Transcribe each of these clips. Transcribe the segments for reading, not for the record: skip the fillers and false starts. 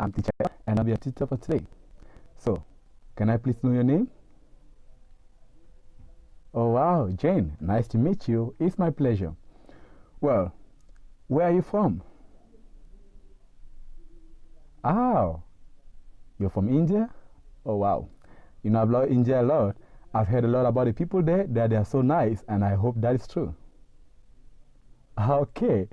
I'm teacher and I'll be a tutor for today. So, can I please know your name? Oh wow, Jane, nice to meet you. It's my pleasure. Well, where are you from? Oh, you're from India? Oh wow. You know, I've loved India a lot. I've heard a lot about the people there, that they are so nice, and I hope that is true. Okay,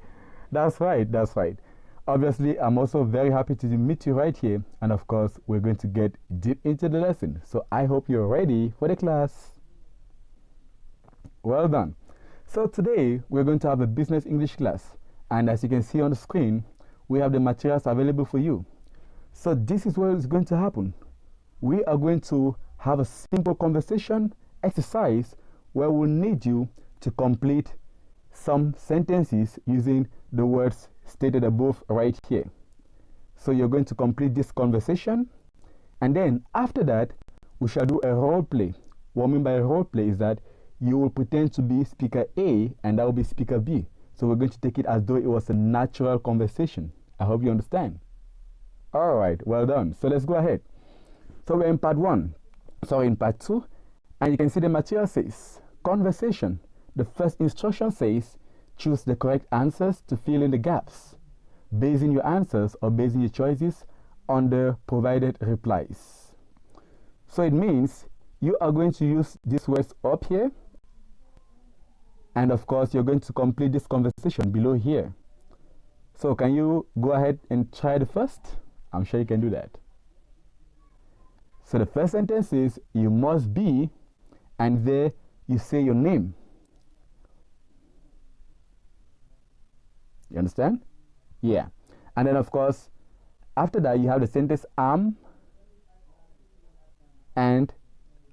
that's right, that's right. Obviously, I'm also very happy to meet you right here, and of course, we're going to get deep into the lesson. So I hope you're ready for the class. Well done. So today, we're going to have a business English class, and as you can see on the screen, we have the materials available for you. So this is what is going to happen. We are going to have a simple conversation exercise where we'll need you to complete some sentences using the words stated above right here. So you're going to complete this conversation, and then after that, we shall do a role play. What I mean by a role play is that you will pretend to be speaker A and that will be speaker B. So we're going to take it as though it was a natural conversation. I hope you understand. All right, well done. So let's go ahead. So we're in part 2, and you can see the material says, conversation. The first instruction says, choose the correct answers to fill in the gaps, basing your answers or basing your choices on the provided replies. So it means you are going to use these words up here, and of course you're going to complete this conversation below here. So can you go ahead and try the first? I'm sure you can do that. So the first sentence is, you must be, and there you say your name. You understand? Yeah. And then of course, after that you have the sentence am, and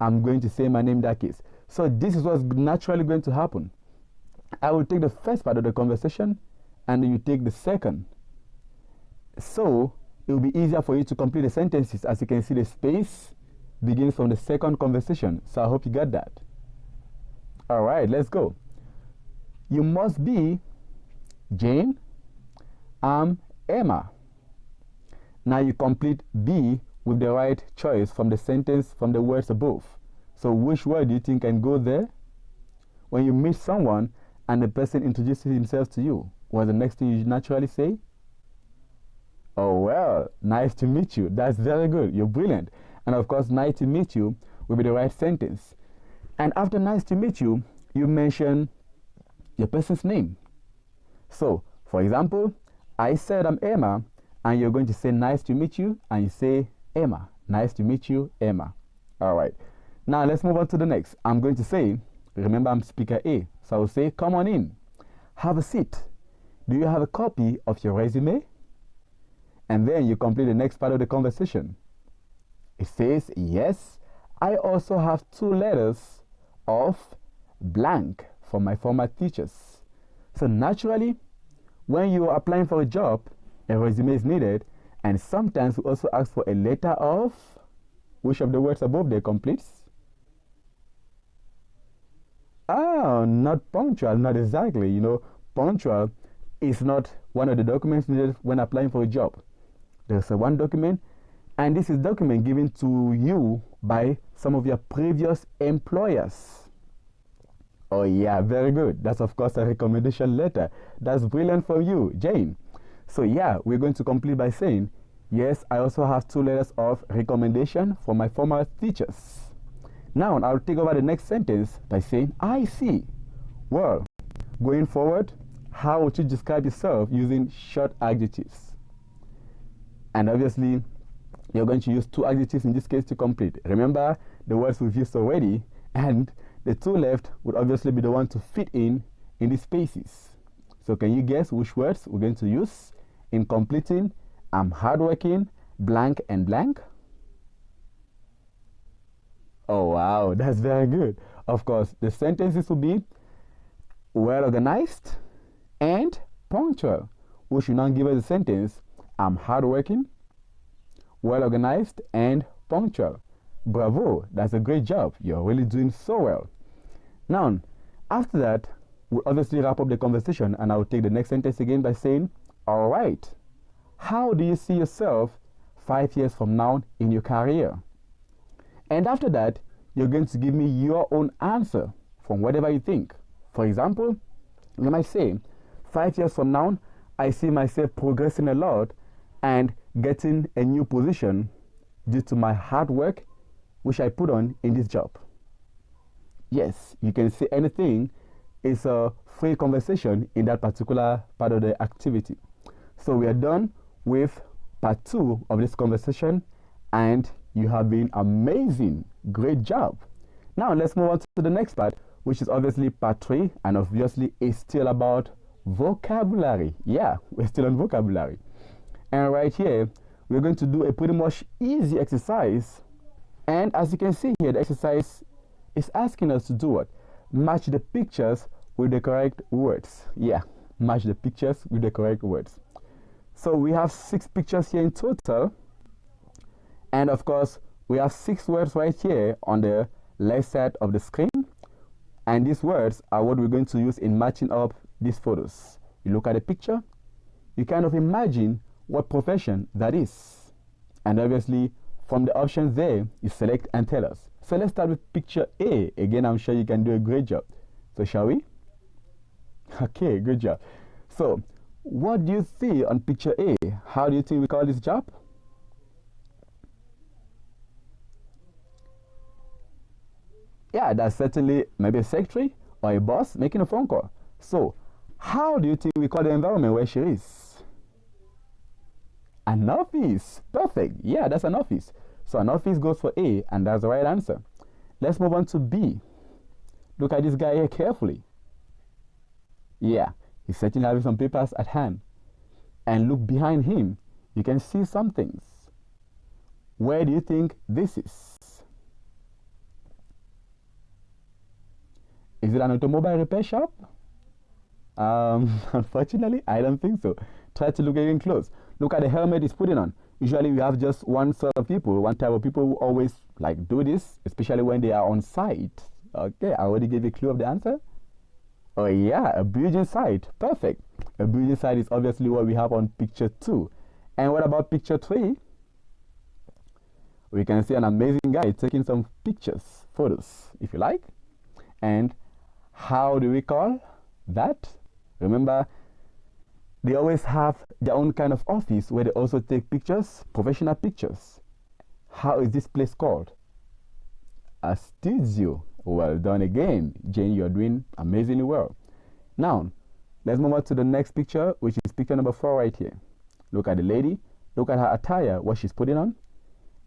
I'm going to say my name in that case. So this is what's naturally going to happen. I will take the first part of the conversation, and then you take the second. So it will be easier for you to complete the sentences. As you can see, the space begins from the second conversation. So I hope you got that. All right, let's go. You must be Jane. I'm Emma. Now you complete B with the right choice from the sentence, from the words above. So which word do you think can go there? When you meet someone and the person introduces himself to you, what's the next thing you naturally say? Oh, well, nice to meet you. That's very good. You're brilliant. And of course, nice to meet you will be the right sentence. And after nice to meet you, you mention your person's name. So, for example, I said I'm Emma, and you're going to say nice to meet you, and you say Emma. Nice to meet you, Emma. All right. Now let's move on to the next. I'm going to say, remember I'm speaker A, so I'll say, come on in. Have a seat. Do you have a copy of your resume? And then you complete the next part of the conversation. It says, yes, I also have 2 letters of blank from my former teachers. So naturally, when you are applying for a job, a resume is needed, and sometimes we also ask for a letter of, which of the words above there completes? Oh, not punctual, not exactly. You know, punctual is not one of the documents needed when applying for a job. There's one document, and this is document given to you by some of your previous employers. Oh yeah, very good. That's of course a recommendation letter. That's brilliant for you, Jane. So yeah, we're going to complete by saying, yes, I also have 2 letters of recommendation from my former teachers. Now I'll take over the next sentence by saying, I see. Well, going forward, how would you describe yourself using short adjectives? And obviously, you're going to use 2 adjectives in this case to complete. Remember the words we've used already, and the 2 left would obviously be the one to fit in these spaces. So can you guess which words we're going to use in completing I'm hardworking, blank and blank? Oh wow, that's very good. Of course, the sentences will be well organized and punctual, which should now give us a sentence, I'm hardworking, well organized and punctual. Bravo, that's a great job. You're really doing so well. Now, after that, we'll obviously wrap up the conversation, and I'll take the next sentence again by saying, all right, how do you see yourself 5 years from now in your career? And after that, you're going to give me your own answer from whatever you think. For example, you might say, 5 years from now, I see myself progressing a lot and getting a new position due to my hard work which I put on in this job. Yes, you can say anything. It's a free conversation in that particular part of the activity. So we are done with part 2 of this conversation, and you have been amazing. Great job. Now let's move on to the next part, which is obviously part 3, and obviously it's still about vocabulary. Yeah, we're still on vocabulary. And right here, we're going to do a pretty much easy exercise. And as you can see here, the exercise is asking us to do what? Match the pictures with the correct words. Yeah, match the pictures with the correct words. So we have 6 pictures here in total. And of course, we have 6 words right here on the left side of the screen. And these words are what we're going to use in matching up these photos. You look at the picture, you kind of imagine what profession that is. And obviously, from the options there, you select and tell us. So let's start with picture A. Again, I'm sure you can do a great job. So shall we? Okay, good job. So what do you see on picture A? How do you think we call this job? Yeah, that's certainly maybe a secretary or a boss making a phone call. So how do you think we call the environment where she is? An office. Perfect. Yeah, that's an office. So an office goes for A, and that's the right answer. Let's move on to B. Look at this guy here carefully. Yeah, he's certainly having some papers at hand. And look behind him. You can see some things. Where do you think this is? Is it an automobile repair shop? Unfortunately, I don't think so. Try to look again close. Look at the helmet he's putting on. Usually we have just one sort of people, one type of people who always like do this, especially when they are on site. Okay, I already gave you a clue of the answer. Oh yeah, a building site. Perfect. A building site is obviously what we have on picture 2. And what about picture 3? We can see an amazing guy taking some pictures, photos, if you like. And how do we call that? Remember, they always have their own kind of office where they also take pictures, professional pictures. How is this place called? A studio. Well done again, Jane. You're doing amazingly well. Now, let's move on to the next picture, which is picture number 4 right here. Look at the lady. Look at her attire, what she's putting on.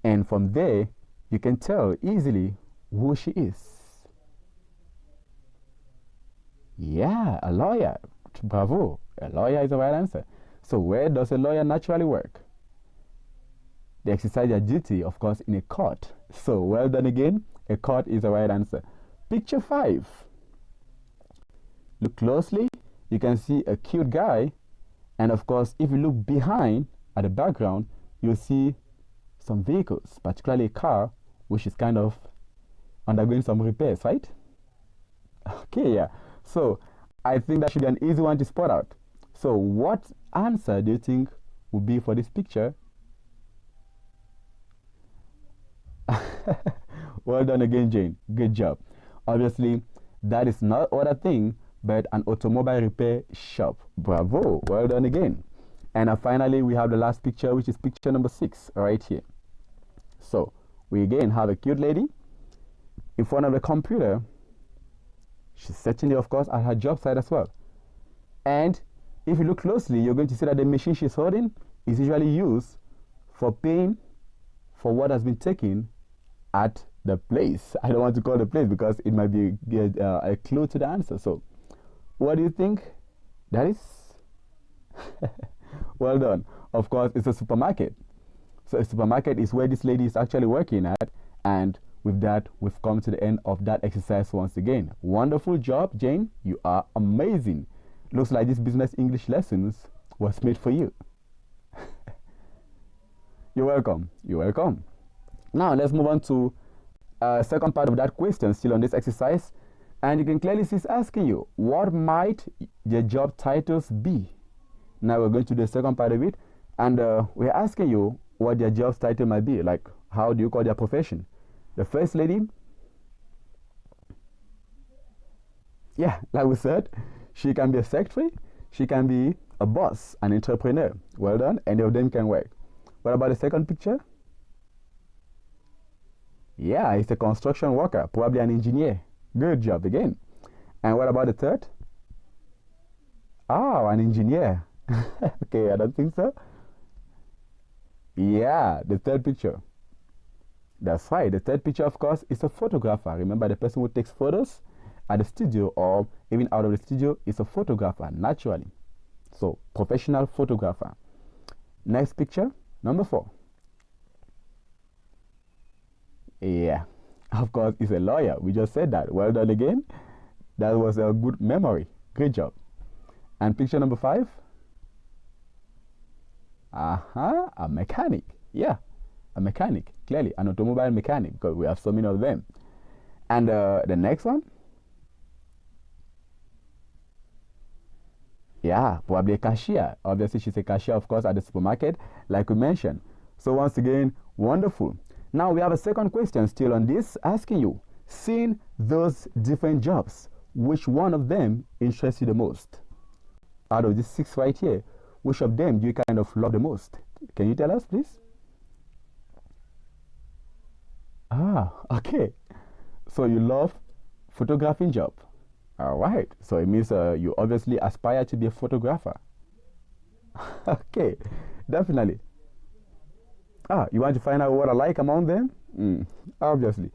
And from there, you can tell easily who she is. Yeah, a lawyer. Bravo. A lawyer is the right answer. So where does a lawyer naturally work? They exercise their duty, of course, in a court. So well done again. A court is the right answer. Picture 5. Look closely. You can see a cute guy. And of course, if you look behind at the background, you'll see some vehicles, particularly a car, which is kind of undergoing some repairs, right? Okay, yeah. So I think that should be an easy one to spot out. So what answer do you think would be for this picture? Well done again, Jane. Good job. Obviously, that is not other thing but an automobile repair shop. Bravo. Well done again. And finally, we have the last picture, which is picture number 6 right here. So we again have a cute lady in front of the computer. She's certainly, of course, at her job site as well. And if you look closely, you're going to see that the machine she's holding is usually used for paying for what has been taken at the place. I don't want to call the place because it might be a clue to the answer. So what do you think that is? Well done. Of course, it's a supermarket. So a supermarket is where this lady is actually working at. And with that, we've come to the end of that exercise once again. Wonderful job, Jane. You are amazing. Looks like this business English lessons was made for you. You're welcome. You're welcome. Now, let's move on to second part of that question, still on this exercise. And you can clearly see it's asking you, what might the job titles be? Now we're going to the second part of it. And we're asking you, what their job title might be. Like, how do you call their profession? The first lady, yeah, like we said, she can be a secretary, she can be a boss, an entrepreneur. Well done, any of them can work. What about the second picture? Yeah, it's a construction worker, probably an engineer. Good job again. And what about the third? Oh, an engineer. Okay, I don't think so. Yeah, the third picture. That's right. The third picture, of course, is a photographer. Remember, the person who takes photos at the studio or even out of the studio is a photographer, naturally. So, professional photographer. Next picture, number 4. Yeah, of course, he's a lawyer. We just said that. Well done again. That was a good memory. Great job. And picture number 5. A mechanic. Yeah, a mechanic. Clearly, an automobile mechanic, because we have so many of them. And the next one. Yeah, probably a cashier. Obviously, she's a cashier, of course, at the supermarket, like we mentioned. So once again, wonderful. Now we have a second question still on this, asking you, seeing those different jobs, which one of them interests you the most? Out of these 6 right here, which of them do you kind of love the most? Can you tell us, please? Ah, okay. So you love photographing job. All right. So it means you obviously aspire to be a photographer. Okay, definitely. Ah, you want to find out what I like among them? Obviously.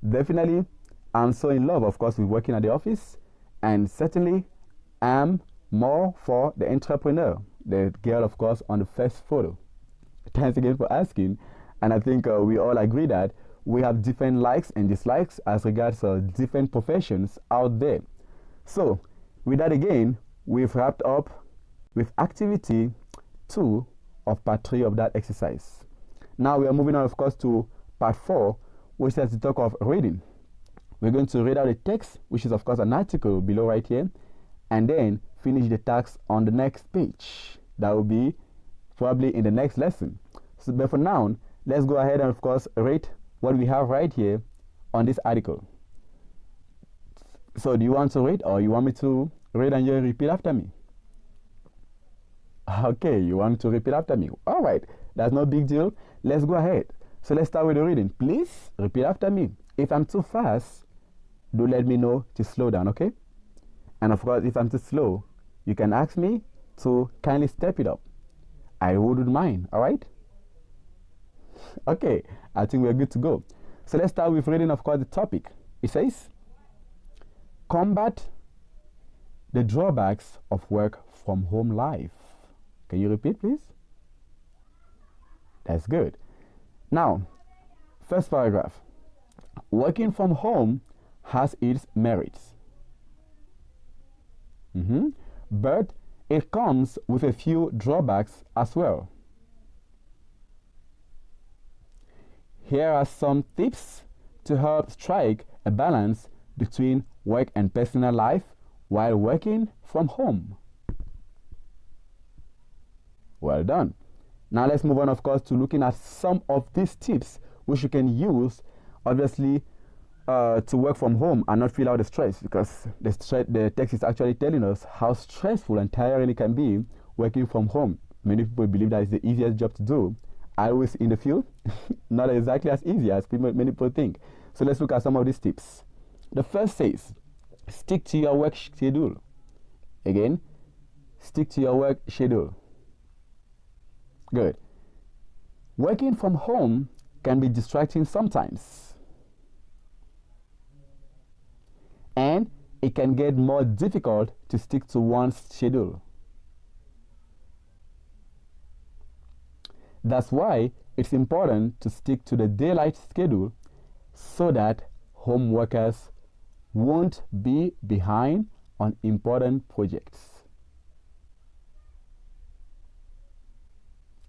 Definitely, I'm so in love, of course, with working at the office. And certainly, I'm more for the entrepreneur, the girl, of course, on the first photo. Thanks again for asking. And I think we all agree that we have different likes and dislikes as regards different professions out there. So, with that again, we've wrapped up with activity 2 of part 3 of that exercise. Now we are moving on, of course, to part 4, which has to talk of reading. We're going to read out the text, which is, of course, an article below right here, and then finish the task on the next page. That will be probably in the next lesson. So, but for now, let's go ahead and, of course, read what we have right here on this article. So, do you want to read, or you want me to read and you repeat after me? Okay, you want to repeat after me. All right, that's no big deal. Let's go ahead. So let's start with the reading. Please repeat after me. If I'm too fast, do let me know to slow down, okay? And of course, if I'm too slow, you can ask me to kindly step it up. I wouldn't mind, all right? Okay, I think we're good to go. So let's start with reading, of course, the topic. It says, combat the drawbacks of work from home life. Can you repeat, please? That's good. Now, first paragraph. Working from home has its merits. But it comes with a few drawbacks as well. Here are some tips to help strike a balance between work and personal life while working from home. Well done. Now let's move on, of course, to looking at some of these tips which you can use, obviously, to work from home and not feel out the stress, because the text is actually telling us how stressful and tiring it can be working from home. Many people believe that it's the easiest job to do. I was in the field, not exactly as easy as many people think. So let's look at some of these tips. The first says, stick to your work schedule. Again, stick to your work schedule. Good. Working from home can be distracting sometimes, and it can get more difficult to stick to one's schedule. That's why it's important to stick to the daylight schedule so that home workers won't be behind on important projects.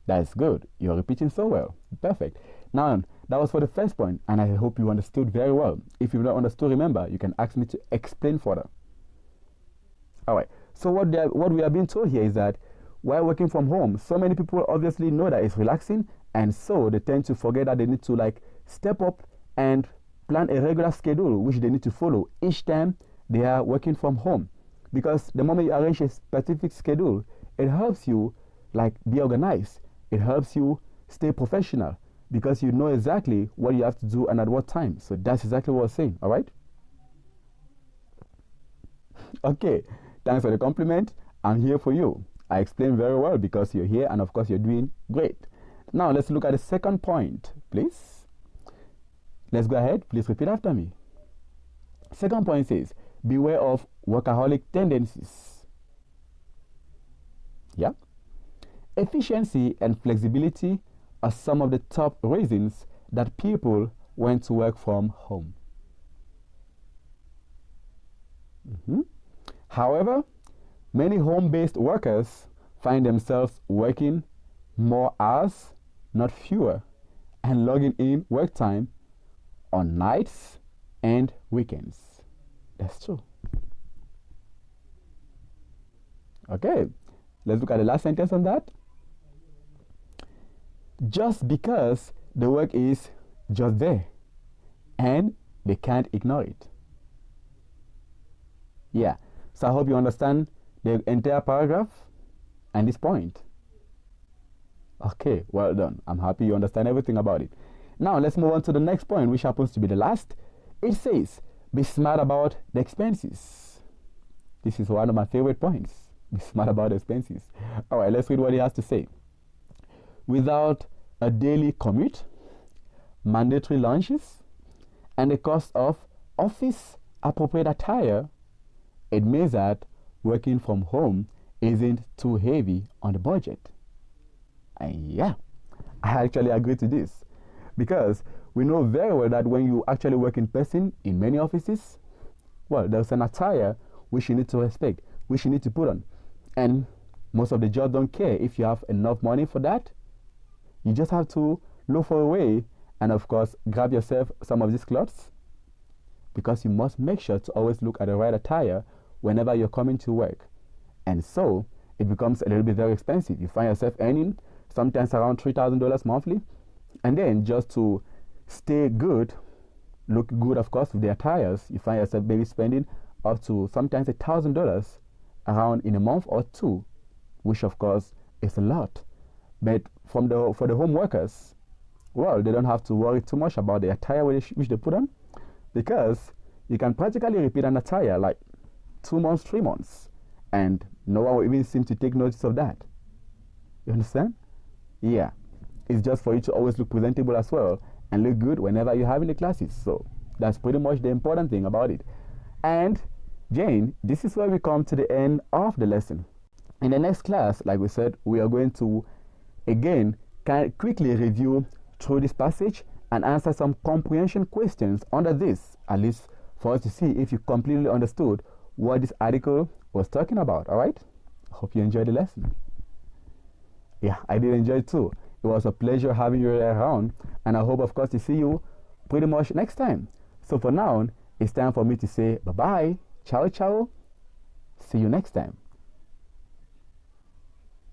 That's good. You're repeating so well. Perfect. Now, that was for the first point, and I hope you understood very well. If you've not understood, remember, you can ask me to explain further. All right. So what we are being told here is that while working from home, so many people obviously know that it's relaxing And so they tend to forget that they need to like step up and plan a regular schedule which they need to follow each time they are working from home. Because the moment you arrange a specific schedule, it helps you like be organized. It helps you stay professional because you know exactly what you have to do and at what time. So that's exactly what I'm saying, all right? Okay, thanks for the compliment. I'm here for you. I explained very well because you're here and of course you're doing great. Now let's look at the second point, please. Let's go ahead. Please repeat after me. Second point says, beware of workaholic tendencies. Yeah. Efficiency and flexibility are some of the top reasons that people want to work from home. However, many home-based workers find themselves working more hours, not fewer, and logging in work time on nights and weekends. That's true. Okay, let's look at the last sentence on that. Just because the work is just there and they can't ignore it. Yeah, so I hope you understand the entire paragraph and this point. Okay, well done. I'm happy you understand everything about it. Now let's move on to the next point, which happens to be the last. It says, be smart about the expenses. This is one of my favorite points. Be smart about the expenses. All right, let's read what he has to say. Without a daily commute, mandatory lunches, and the cost of office appropriate attire, it means that working from home isn't too heavy on the budget. And yeah, I actually agree to this because we know very well that when you actually work in person in many offices, well, there's an attire which you need to respect, which you need to put on. And most of the jobs don't care if you have enough money for that. You just have to look for a way and of course grab yourself some of these clothes because you must make sure to always look at the right attire whenever you're coming to work. And so it becomes a little bit very expensive. You find yourself earning sometimes around $3,000 monthly, and then just to stay good, look good of course with the attires, you find yourself maybe spending up to sometimes $1,000 around in a month or two, which of course is a lot. But for the home workers, well, they don't have to worry too much about the attire which they put on, because you can practically repeat an attire like 2 months, 3 months, and no one will even seem to take notice of that. You understand? Yeah. It's just for you to always look presentable as well and look good whenever you're having the classes. So that's pretty much the important thing about it. And Jane, this is where we come to the end of the lesson. In the next class, like we said, we are going to again quickly review through this passage and answer some comprehension questions under this, at least for us to see if you completely understood what this article was talking about. All right? Hope you enjoyed the lesson. Yeah, I did enjoy it too. It was a pleasure having you around, and I hope, of course, to see you pretty much next time. So for now, it's time for me to say bye-bye. Ciao, ciao. See you next time.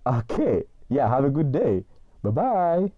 Okay. Yeah, have a good day. Bye-bye.